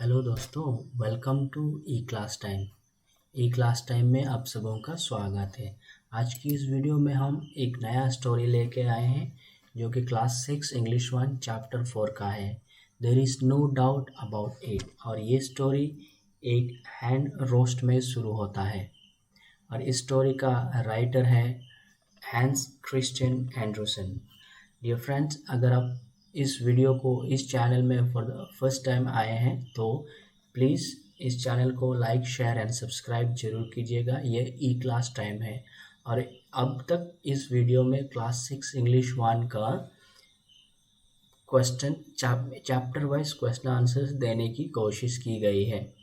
Hello दोस्तों, welcome to e class time. E class time में आप सबों का स्वागत है। आज की इस वीडियो में हम एक नया स्टोरी लेके आए हैं जो कि क्लास 6 इंग्लिश 1 चैप्टर 4 का है। There is no doubt about it. और ये स्टोरी एक हैंड रोस्ट में शुरू होता है और इस स्टोरी का राइटर है Hans Christian Andersen. Dear friends, अगर आप इस वीडियो को इस चैनल में फॉर द फर्स्ट टाइम आए हैं तो प्लीज़ इस चैनल को लाइक शेयर एंड सब्सक्राइब जरूर कीजिएगा। ये ई क्लास टाइम है और अब तक इस वीडियो में क्लास 6 इंग्लिश 1 का question chapter wise question answers देने की कोशिश की गई है।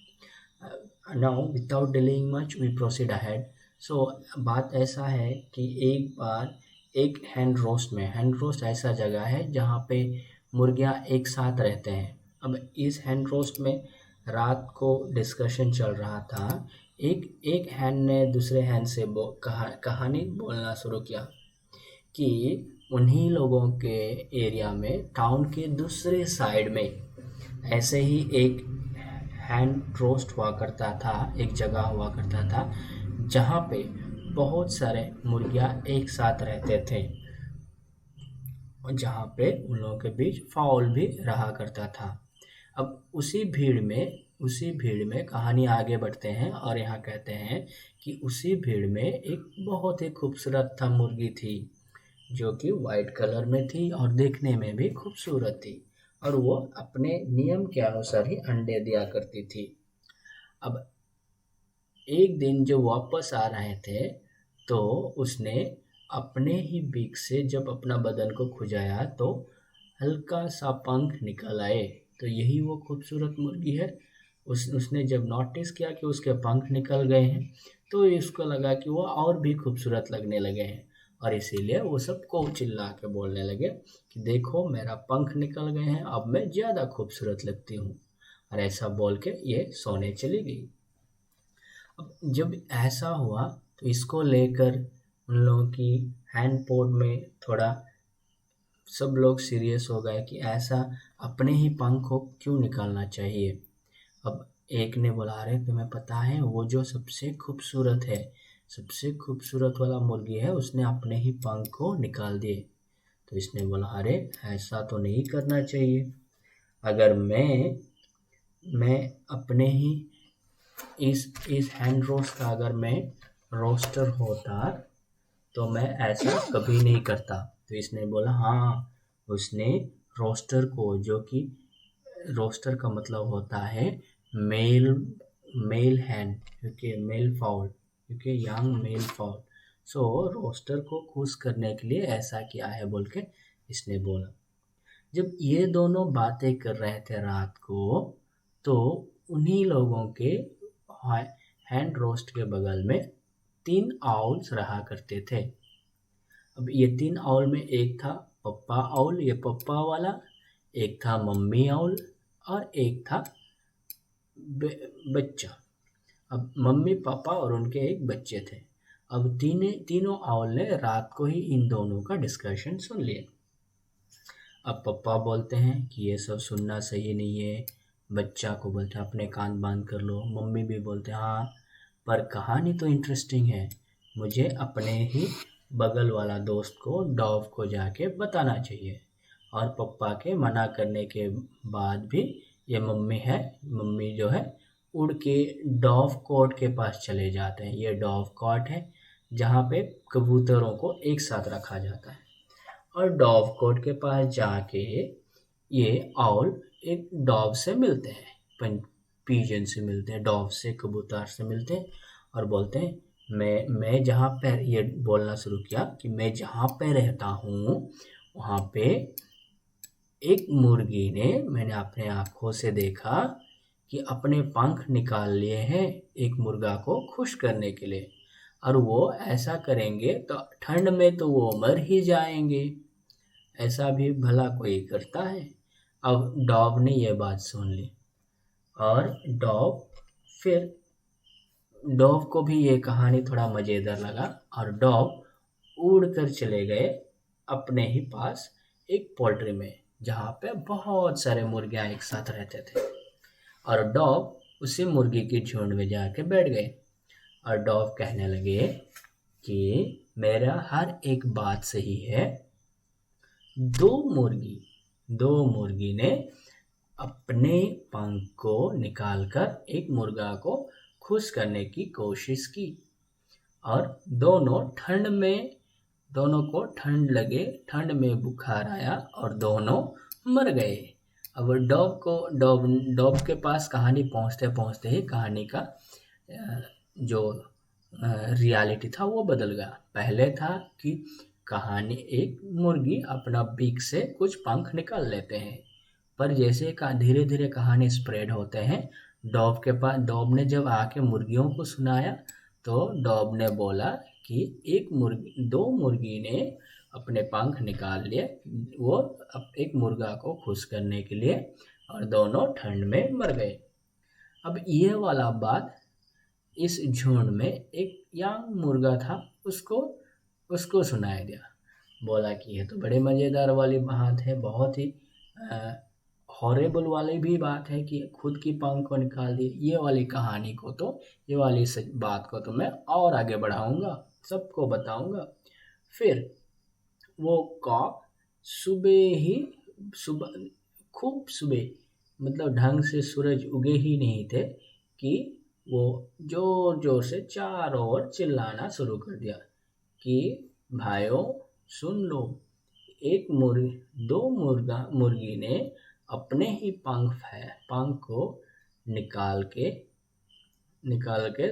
Now without delaying much we proceed ahead. So बात ऐसा है कि एक बार एक हैंड रोस्ट ऐसा जगह है जहाँ पे मुर्गियाँ एक साथ रहते हैं। अब इस हैंड रोस्ट में रात को डिस्कशन चल रहा था। एक एक हैंड ने दूसरे हैंड से कहानी बोलना शुरू किया कि उन्हीं लोगों के एरिया में टाउन के दूसरे साइड में ऐसे ही एक हैंड रोस्ट हुआ करता था, एक जगह हुआ करता था जहाँ पे बहुत सारे मुर्गियाँ एक साथ रहते थे, जहाँ पे उन लोगों के बीच फाउल भी रहा करता था। अब उसी भीड़ में कहानी आगे बढ़ते हैं और यहाँ कहते हैं कि उसी भीड़ में एक बहुत ही खूबसूरत था मुर्गी थी जो कि वाइट कलर में थी और देखने में भी खूबसूरत थी और वो अपने नियम के अनुसार ही अंडे दिया करती थी। अब एक दिन जब वापस आ रहे थे तो उसने अपने ही बीक से जब अपना बदन को खुजाया तो हल्का सा पंख निकल आए। तो यही वो खूबसूरत मुर्गी है। उसने जब नोटिस किया कि उसके पंख निकल गए हैं तो इसको लगा कि वो और भी खूबसूरत लगने लगे हैं और इसीलिए वो सबको चिल्ला के बोलने लगे कि देखो मेरा पंख निकल गए हैं, अब मैं ज़्यादा खूबसूरत लगती हूँ। और ऐसा बोल के ये सोने चली गई। अब जब ऐसा हुआ तो इसको लेकर उन लोगों की हैंड पोर्ट में थोड़ा सब लोग सीरियस हो गए कि ऐसा अपने ही पंख को क्यों निकालना चाहिए। अब एक ने बोला, अरे तुम्हें पता है वो जो सबसे खूबसूरत वाला मुर्गी है उसने अपने ही पंख को निकाल दिए। तो इसने बोला, अरे ऐसा तो नहीं करना चाहिए। अगर मैं अपने ही इस हैंड रोस्ट का अगर मैं रोस्टर होता तो मैं ऐसा कभी नहीं करता। तो इसने बोला, हाँ, उसने रोस्टर को, जो कि रोस्टर का मतलब होता है मेल मेल हैन, क्योंकि मेल फाउल, क्योंकि यंग मेल फाउल, सो रोस्टर को खुश करने के लिए ऐसा किया है बोल के इसने बोला। जब ये दोनों बातें कर रहे थे रात को तो उन्हीं लोगों के हैंड रोस्ट के बगल में 3 आउल्स रहा करते थे। अब ये 3 आउल में एक था पप्पा आउल, ये पप्पा वाला, एक था मम्मी आउल और एक था बच्चा। अब मम्मी पापा और उनके एक बच्चे थे। अब तीनों आउल ने रात को ही इन दोनों का डिस्कशन सुन लिया। अब पप्पा बोलते हैं कि ये सब सुनना सही नहीं है। बच्चा को बोलते हैं अपने कान बंद कर लो। मम्मी भी बोलते हैं हाँ, पर कहानी तो इंटरेस्टिंग है, मुझे अपने ही बगल वाला दोस्त को डॉव को जाके बताना चाहिए। और पप्पा के मना करने के बाद भी ये मम्मी जो है उड़ के डॉव कोर्ट के पास चले जाते हैं। ये डॉव कोर्ट है जहाँ पे कबूतरों को एक साथ रखा जाता है। और डॉव कोर्ट के पास जाके ये आउल एक डॉव से मिलते हैं, पीजन से मिलते हैं, डॉव से, कबूतर से मिलते हैं और बोलते हैं मैं जहाँ पे, ये बोलना शुरू किया कि मैं जहाँ पे रहता हूँ वहाँ पे एक मुर्गी ने, मैंने अपने आँखों से देखा कि अपने पंख निकाल लिए हैं एक मुर्गा को खुश करने के लिए, और वो ऐसा करेंगे तो ठंड में तो वो मर ही जाएंगे। ऐसा भी भला कोई करता है? अब डॉग ने ये बात सुन ली और फिर डॉग को भी ये कहानी थोड़ा मज़ेदार लगा और डॉग उड़ कर चले गए अपने ही पास एक पोल्ट्री में जहाँ पे बहुत सारे मुर्गियाँ एक साथ रहते थे। और डॉग उसी मुर्गी की झुंड में जाके बैठ गए और डॉग कहने लगे कि मेरा हर एक बात सही है। दो मुर्गी ने अपने पंख को निकालकर एक मुर्गा को खुश करने की कोशिश की और दोनों को ठंड लगे, ठंड में बुखार आया और दोनों मर गए। अब डॉग के पास कहानी पहुंचते पहुंचते ही कहानी का जो रियलिटी था वो बदल गया। पहले था कि कहानी एक मुर्गी अपना बीक से कुछ पंख निकाल लेते हैं, पर जैसे धीरे धीरे कहानी स्प्रेड होते हैं, डॉब ने जब आके मुर्गियों को सुनाया तो डॉब ने बोला कि दो मुर्गी ने अपने पंख निकाल लिए, वो एक मुर्गा को खुश करने के लिए, और दोनों ठंड में मर गए। अब ये वाला बात इस झुंड में एक यंग मुर्गा था, उसको सुनाया गया। बोला कि ये तो बड़े मज़ेदार वाली बात है, बहुत ही हॉरेबल वाली भी बात है कि खुद की पंख को निकाल दिए। ये वाली बात को तो मैं और आगे बढ़ाऊंगा, सबको बताऊंगा। फिर वो कॉक खूब सुबह मतलब ढंग से सूरज उगे ही नहीं थे कि वो जोर जोर से चारों ओर चिल्लाना शुरू कर दिया कि भाइयों सुन लो, दो मुर्गी ने अपने ही पंख को निकाल के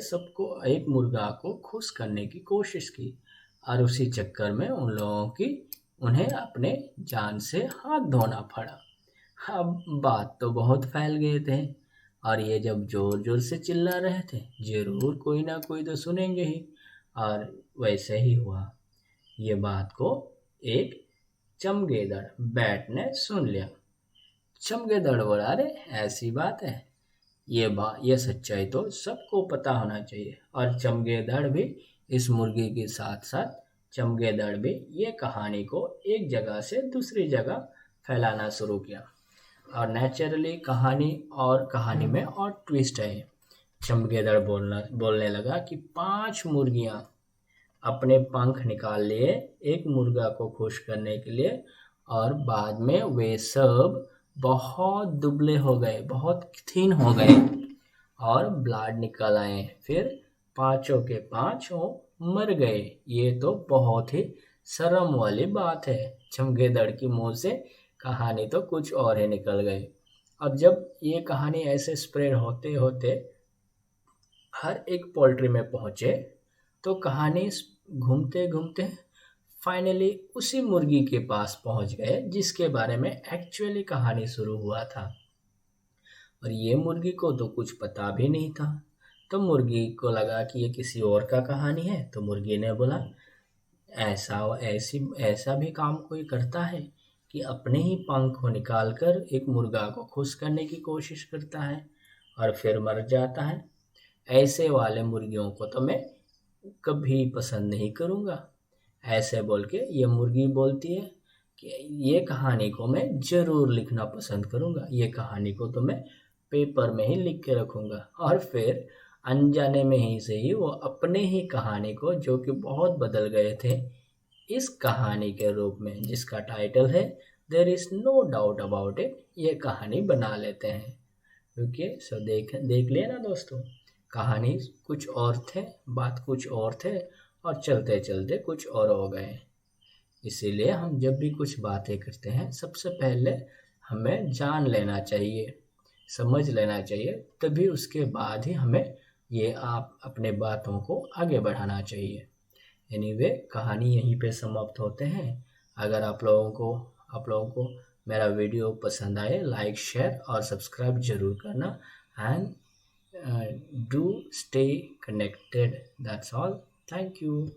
सबको, एक मुर्गा को खुश करने की कोशिश की और उसी चक्कर में उन्हें अपने जान से हाथ धोना पड़ा। अब बात तो बहुत फैल गए थे और ये जब जोर जोर से चिल्ला रहे थे, जरूर कोई ना कोई तो सुनेंगे ही, और वैसे ही हुआ। ये बात को एक चमगेदड़ बैट ने सुन लिया। चमगेदड़ बोला, अरे ऐसी बात है, ये सच्चाई तो सबको पता होना चाहिए। और चमगेदड़ भी इस मुर्गी के साथ साथ चमगेदड़ भी ये कहानी को एक जगह से दूसरी जगह फैलाना शुरू किया। और नेचुरली कहानी में और ट्विस्ट है। चमगेदड़ बोलने लगा कि 5 मुर्गियां अपने पंख निकाल लिए एक मुर्गा को खुश करने के लिए, और बाद में वे सब बहुत दुबले हो गए, बहुत थीन हो गए और ब्लड निकल आए। फिर 5 के 5 मर गए। ये तो बहुत ही शर्म वाली बात है। चमगेदड़ की मुंह से कहानी तो कुछ और ही निकल गई। अब जब ये कहानी ऐसे स्प्रेड होते होते हर एक पोल्ट्री में पहुंचे तो कहानी घूमते घूमते फाइनली उसी मुर्गी के पास पहुंच गए जिसके बारे में एक्चुअली कहानी शुरू हुआ था। और ये मुर्गी को तो कुछ पता भी नहीं था। तो मुर्गी को लगा कि ये किसी और का कहानी है, तो मुर्गी ने बोला, ऐसा भी काम कोई करता है कि अपने ही पंख को निकालकर एक मुर्गा को खुश करने की कोशिश करता है और फिर मर जाता है। ऐसे वाले मुर्गियों को तो मैं कभी पसंद नहीं करूँगा। ऐसे बोल के ये मुर्गी बोलती है कि ये कहानी को मैं ज़रूर लिखना पसंद करूँगा, ये कहानी को तो मैं पेपर में ही लिख के रखूँगा। और फिर अनजाने में ही से ही वो अपने ही कहानी को, जो कि बहुत बदल गए थे, इस कहानी के रूप में जिसका टाइटल है there is no doubt about it, ये कहानी बना लेते हैं। क्योंकि सो देख लिया ना दोस्तों, कहानी कुछ और थे, बात कुछ और थे और चलते चलते कुछ और हो गए। इसीलिए हम जब भी कुछ बातें करते हैं सबसे पहले हमें जान लेना चाहिए, समझ लेना चाहिए, तभी उसके बाद ही हमें ये आप अपने बातों को आगे बढ़ाना चाहिए। एनीवे, कहानी यहीं पे समाप्त होते हैं। अगर आप लोगों को मेरा वीडियो पसंद आए, लाइक, शेयर और सब्सक्राइब जरूर करना। And do stay connected. That's all. Thank you.